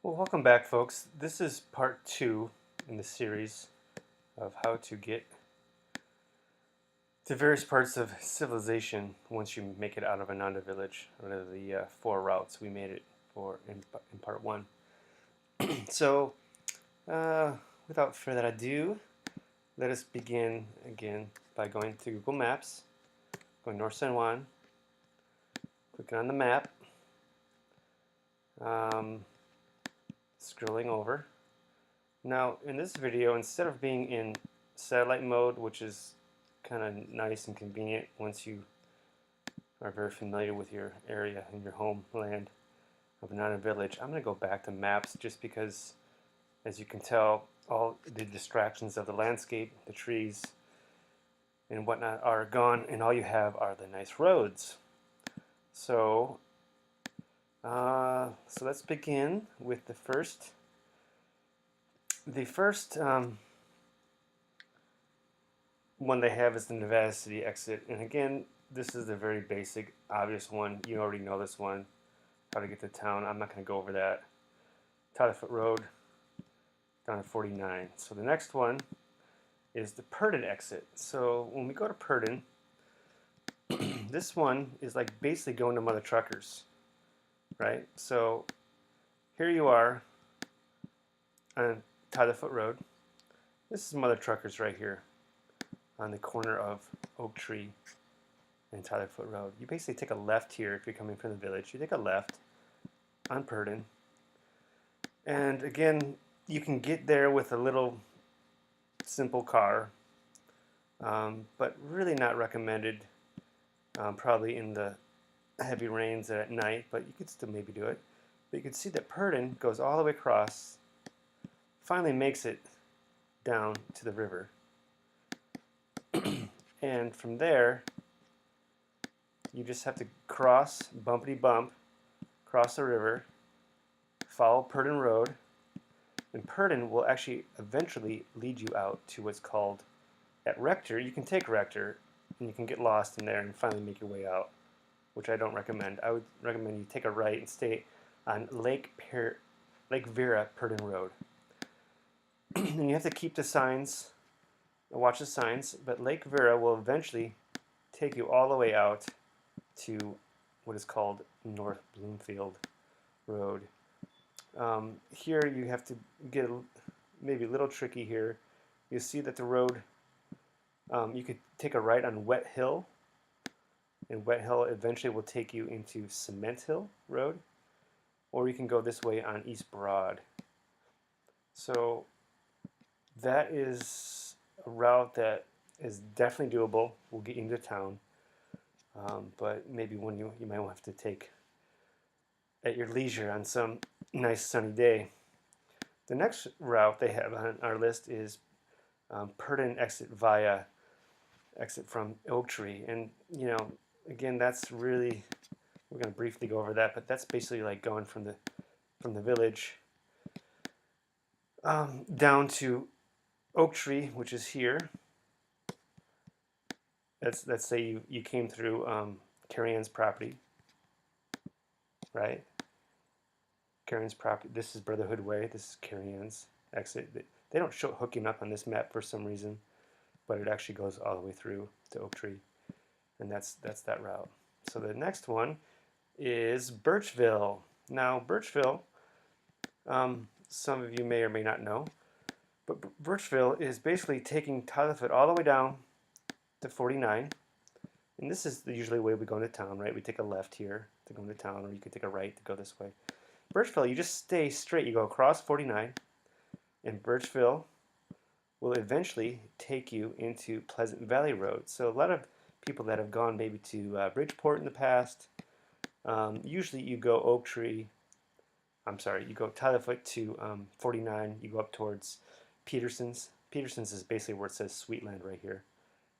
Well, welcome back, folks. This is part 2 in the series of how to get to various parts of civilization once you make it out of Ananda village, one of the 4 routes we made it for in part 1. So, uh, without further ado, let us begin again by going to Google Maps, going North San Juan, clicking on the map, scrolling over. Now, in this video, instead of being in satellite mode, which is kind of nice and convenient once you are very familiar with your area and your homeland of Ananda Village, I'm going to go back to maps just because, as you can tell, all the distractions of the landscape, the trees, and whatnot are gone, and all you have are the nice roads. So let's begin with the first one they have is the Nevada City exit, and again, this is the very basic, obvious one. You already know this one, how to get to town. I'm not going to go over that. Downivlle Road, down to 49. So the next one is the Purdon exit. So when we go to Purdon, this one is like basically going to Mother Truckers, right? So here you are on Downivlle Road. This is Mother Truckers right here on the corner of Oak Tree and Downivlle Road. You basically take a left here if you're coming from the village. You take a left on Purdon. And again, you can get there with a little simple car, but really not recommended probably in the heavy rains at night, but you could still maybe do it. But you can see that Purdon goes all the way across, finally makes it down to the river. And from there, you just have to cross, bumpity bump, cross the river, follow Purdon Road, and Purdon will actually eventually lead you out to what's called, at Rector, you can take Rector, and you can get lost in there and finally make your way out, which I don't recommend. I would recommend you take a right and stay on Lake Vera Purdon Road. And you have to keep the signs, watch the signs, but Lake Vera will eventually take you all the way out to what is called North Bloomfield Road. Here you have to get maybe a little tricky here. You see that the road, you could take a right on Wet Hill, and Wet Hill eventually will take you into Cement Hill Road, or you can go this way on East Broad. So that is a route that is definitely doable. Will get you into town, but maybe one you might have to take at your leisure on some nice sunny day. The next route they have on our list is Purdon exit from Oak Tree, and again, that's really, we're going to briefly go over that, but that's basically like going from the village down to Oak Tree, which is here. Let's say you came through Carrie Ann's property, right? Carrie Ann's property. This is Brotherhood Way. This is Carrie Ann's exit. They don't show hooking up on this map for some reason, but it actually goes all the way through to Oak Tree, and that's that route. So the next one is Birchville. Now Birchville, some of you may or may not know, but Birchville is basically taking Downivlle all the way down to 49, and this is usually the way we go into town, right? We take a left here to go into town, or you could take a right to go this way. Birchville, you just stay straight. You go across 49, and Birchville will eventually take you into Pleasant Valley Road. So a lot of people that have gone maybe to Bridgeport in the past, usually you go you go Downivlle to 49, you go up towards Peterson's. Peterson's is basically where it says Sweetland right here,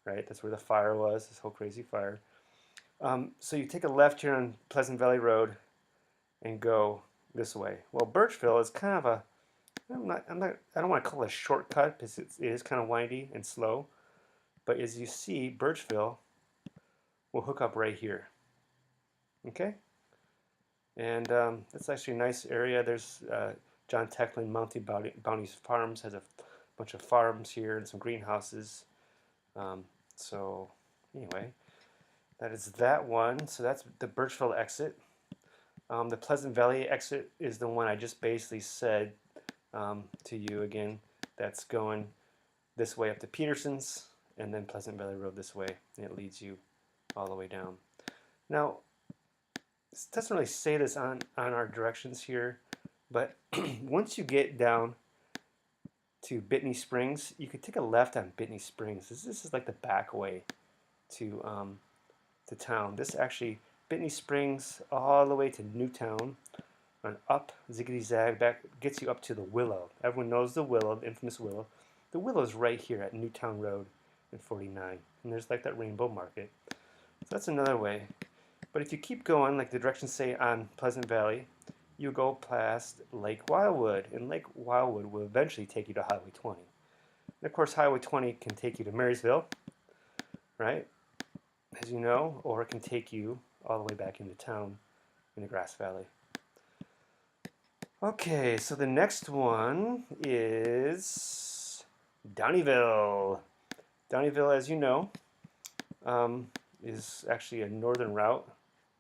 right? That's where the fire was, this whole crazy fire. So you take a left here on Pleasant Valley Road and go this way. Well, Birchville is kind of I don't want to call it a shortcut because it is kind of windy and slow, but as you see, Birchville will hook up right here. Okay, and it's actually a nice area. There's John Techland Mountain Bounties Farms has a bunch of farms here and some greenhouses. So anyway, that is that one. So that's the Birchville exit. The Pleasant Valley exit is the one I just basically said to you again. That's going this way up to Peterson's, and then Pleasant Valley Road this way, and it leads you all the way down. Now, this doesn't really say this on our directions here, but once you get down to Bitney Springs, you could take a left on Bitney Springs. This is like the back way to town. This actually, Bitney Springs all the way to Newtown, and up ziggity zag back, gets you up to the Willow. Everyone knows the Willow, the infamous Willow. The Willow is right here at Newtown Road and 49, and there's like that Rainbow Market. So that's another way. But if you keep going, like the directions say on Pleasant Valley, you go past Lake Wildwood, and Lake Wildwood will eventually take you to Highway 20. And of course, Highway 20 can take you to Marysville, right, as you know, or it can take you all the way back into town in the Grass Valley. Okay, so the next one is Downivlle. Downivlle, as you know, is actually a northern route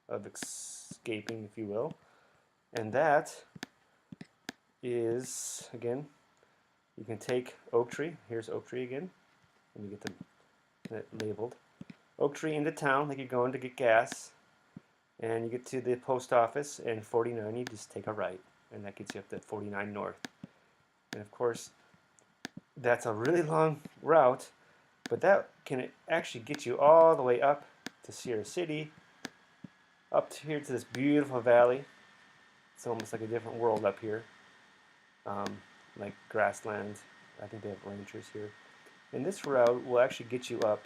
of escaping, if you will. And that is, again, you can take Oak Tree. Here's Oak Tree again. Let me get that labeled. Oak Tree into town, like you're going to get gas. And you get to the post office, and 49, you just take a right. And that gets you up to 49 North. And of course, that's a really long route, but that can actually get you all the way up to Sierra City, up to here to this beautiful valley. It's almost like a different world up here, like grassland. I think they have ranchers here. And this route will actually get you up.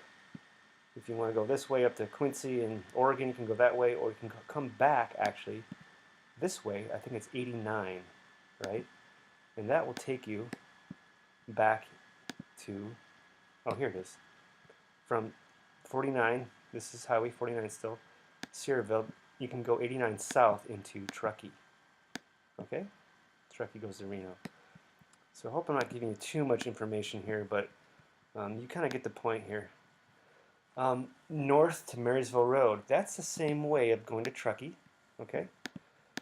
If you want to go this way up to Quincy and Oregon, you can go that way, or you can come back actually this way. I think it's 89, right? And that will take you back to, oh, here it is. From 49, this is Highway 49 still, Sierraville, you can go 89 south into Truckee. Okay? Truckee goes to Reno. So I hope I'm not giving you too much information here, but you kind of get the point here. North to Marysville Road, that's the same way of going to Truckee. Okay?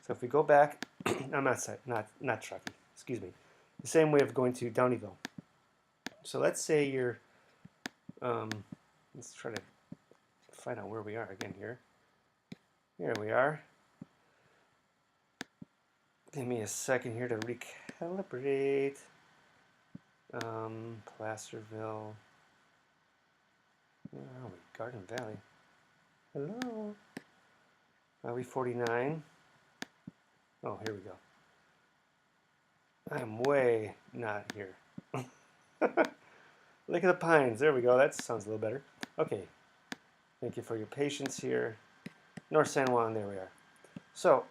So if we go back, I'm not Truckee, excuse me. The same way of going to Downivlle. So let's say you're, let's try to find out where we are again here. Here we are. Give me a second here to recalibrate. Placerville. Where are we? Garden Valley. Hello. Are we 49? Oh, here we go. I'm way not here. Look at the pines. There we go. That sounds a little better. Okay. Thank you for your patience here. North San Juan, there we are. So,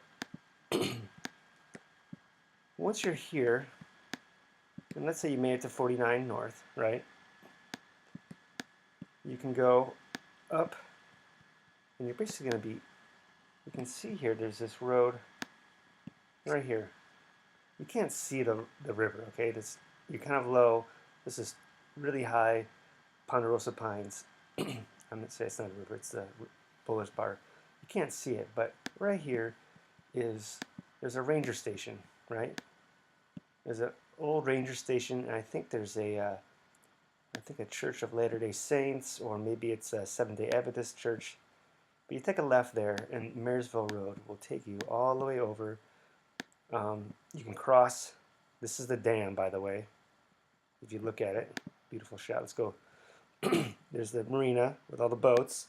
once you're here, and let's say you made it to 49 North, right? You can go up, and you're basically going to be, you can see here, there's this road right here. You can't see the river, okay? You're kind of low. This is really high ponderosa pines. I'm going to say it's not a river, it's the Buller's Bar. You can't see it, but right here there's a ranger station, right? There's an old ranger station, and I think there's a Church of Latter-day Saints, or maybe it's a Seventh-day Adventist church. But you take a left there, and Marysville Road will take you all the way over. You can cross. This is the dam, by the way. If you look at it, beautiful shot. Let's go. There's the marina with all the boats.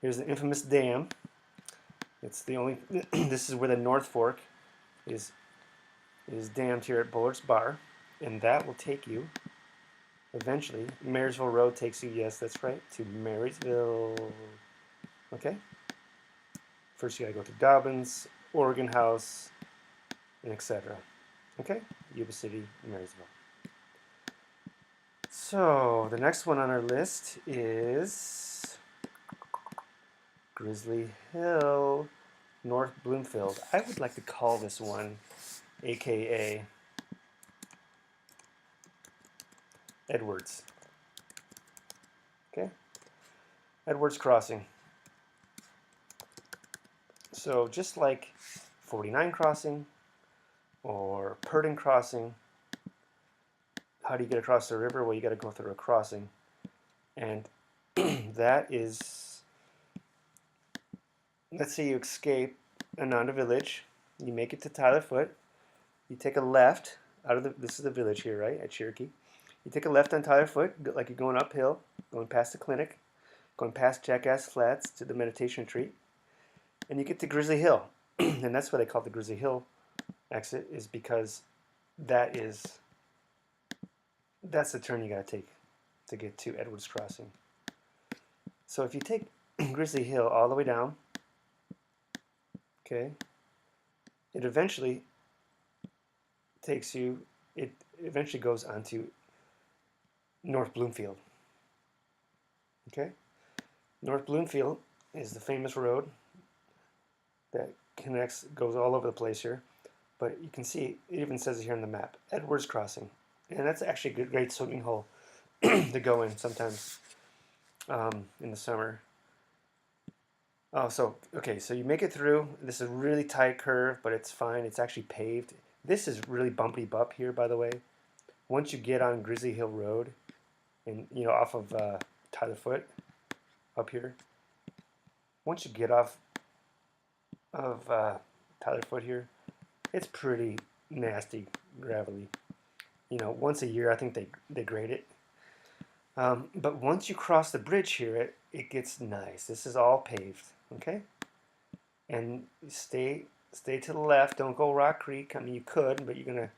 Here's the infamous dam. It's the only. This is where the North Fork is dammed here at Bullard's Bar, and that will take you. Eventually, Marysville Road takes you. Yes, that's right, to Marysville. Okay. First, you gotta go to Dobbins, Oregon House, and etc. Okay, Yuba City, Marysville. So the next one on our list is Grizzly Hill, North Bloomfield. I would like to call this one, AKA Edwards. Okay, Edwards Crossing. So just like 49 Crossing or Purdon Crossing, how do you get across the river? Well, you got to go through a crossing, and that is, let's say you escape Ananda village, you make it to Tyler Foot, you take a left out of this is the village here, right, at Cherokee. You take a left on Tyler Foot, like you're going uphill, going past the clinic, going past Jackass Flats to the meditation retreat, and you get to Grizzly Hill. And that's what they call the Grizzly Hill exit, is because that's the turn you got to take to get to Edwards Crossing. So if you take Grizzly Hill all the way down, okay, it eventually goes onto North Bloomfield. Okay, North Bloomfield is the famous road that goes all over the place here, but you can see it even says it here on the map, Edwards Crossing, and that's actually a good, great swimming hole to go in sometimes in the summer. Oh, so okay, so you make it through. This is a really tight curve, but it's fine. It's actually paved. This is really bumpy up here, by the way. Once you get on Grizzly Hill Road, and off of Tyler Foot up here, once you get off of Tyler Foot here, it's pretty nasty, gravelly. Once a year I think they grade it. But once you cross the bridge here, it gets nice. This is all paved, okay? And stay to the left. Don't go Rock Creek. I mean, you could, but you're gonna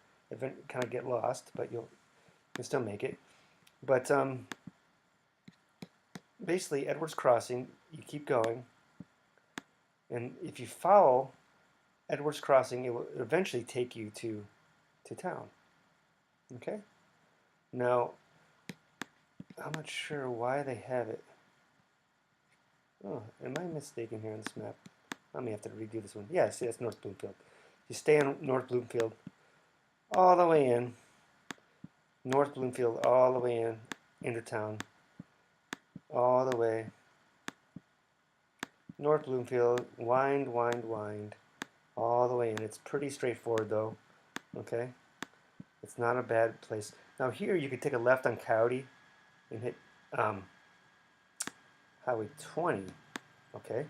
kind of get lost. But you'll still make it. But basically, Edwards Crossing, you keep going, and if you follow Edwards Crossing, it will eventually take you to town. Okay. Now, I'm not sure why they have it. Oh, am I mistaken here on this map? I may have to redo this one. Yeah, see, that's North Bloomfield. You stay on North Bloomfield all the way in. North Bloomfield all the way in, into town. All the way. North Bloomfield, wind, all the way in. It's pretty straightforward though, okay? It's not a bad place. Now here you could take a left on Coyote and hit Highway 20, okay?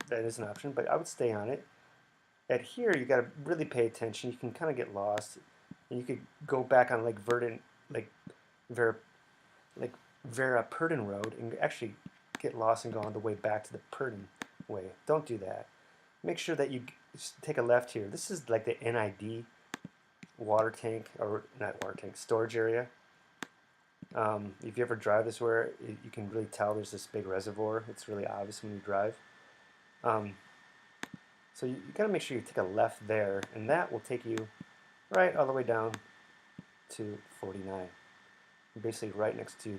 That is an option, but I would stay on it. At here, you got to really pay attention. You can kind of get lost. And you could go back on Vera Purdon Road and actually get lost and go on the way back to the Purdon way. Don't do that. Make sure that you take a left here. This is like the NID water tank, or not water tank, storage area. If you ever drive this way, you can really tell there's this big reservoir. It's really obvious when you drive. So you got to make sure you take a left there, and that will take you right all the way down to 49. Basically right next to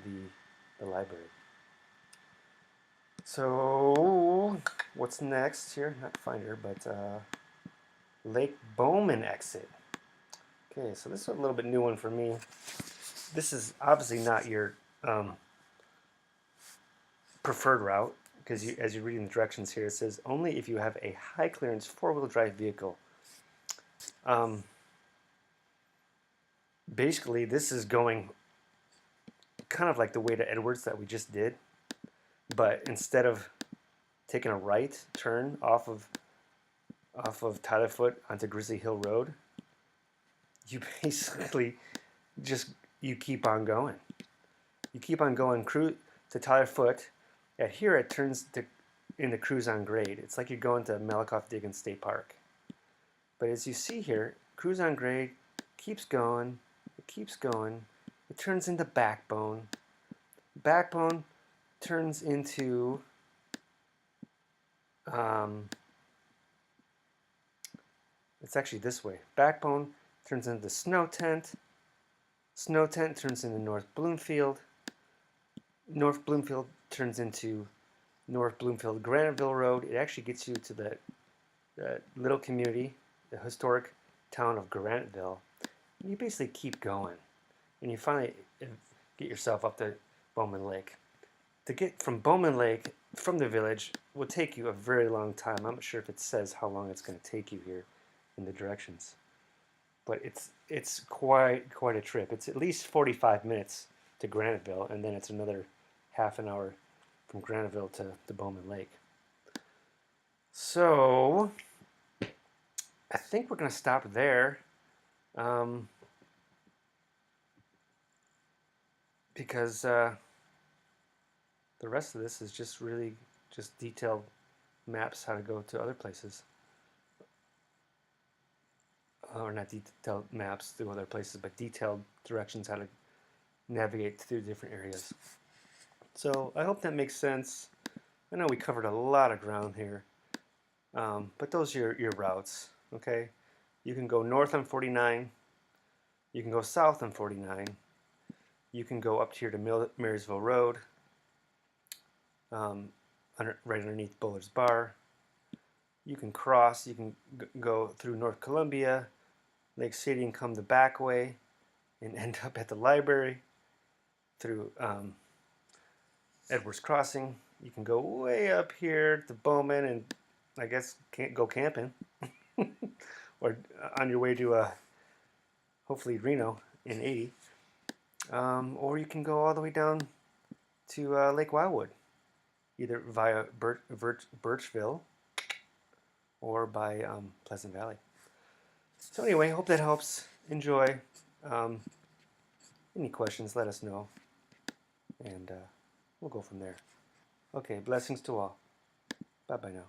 the library. So what's next here? Not Finder, but Lake Bowman exit. Okay, so this is a little bit new one for me. This is obviously not your preferred route, because as you read in the directions here, it says only if you have a high clearance four-wheel drive vehicle. Basically, this is going kind of like the way to Edwards that we just did, but instead of taking a right turn off of Tyler Foot onto Grizzly Hill Road, you basically you keep on going. You keep on going to Tyler Foot. At here, it turns into Cruise on Grade. It's like you're going to Malakoff-Diggins State Park. But as you see here, Cruise on Grade keeps going. It keeps going. It turns into Backbone. Backbone turns into it's actually this way. Backbone turns into Snow Tent. Snow Tent turns into North Bloomfield. North Bloomfield turns into North Bloomfield Graniteville Road. It actually gets you to the little community, the historic town of Graniteville. You basically keep going, and you finally get yourself up to Bowman Lake. To get from Bowman Lake, from the village, will take you a very long time. I'm not sure if it says how long it's going to take you here in the directions, but it's quite a trip. It's at least 45 minutes to Graniteville, and then it's another half an hour from Graniteville to Bowman Lake. So I think we're going to stop there. Because the rest of this is just really just detailed maps how to go to other places. Or not detailed maps to other places, but detailed directions how to navigate through different areas. So I hope that makes sense. I know we covered a lot of ground here, but those are your routes, okay? You can go north on 49, you can go south on 49, you can go up here to Marysville Road, right underneath Bullard's Bar. You can cross, you can go through North Columbia, Lake City, and come the back way and end up at the library through Edwards Crossing. You can go way up here to Bowman and I guess can't go camping or on your way to hopefully Reno in 80. Or you can go all the way down to Lake Wildwood, either via Birchville or by Pleasant Valley. So anyway, hope that helps. Enjoy. Any questions, let us know. And we'll go from there. Okay, blessings to all. Bye-bye now.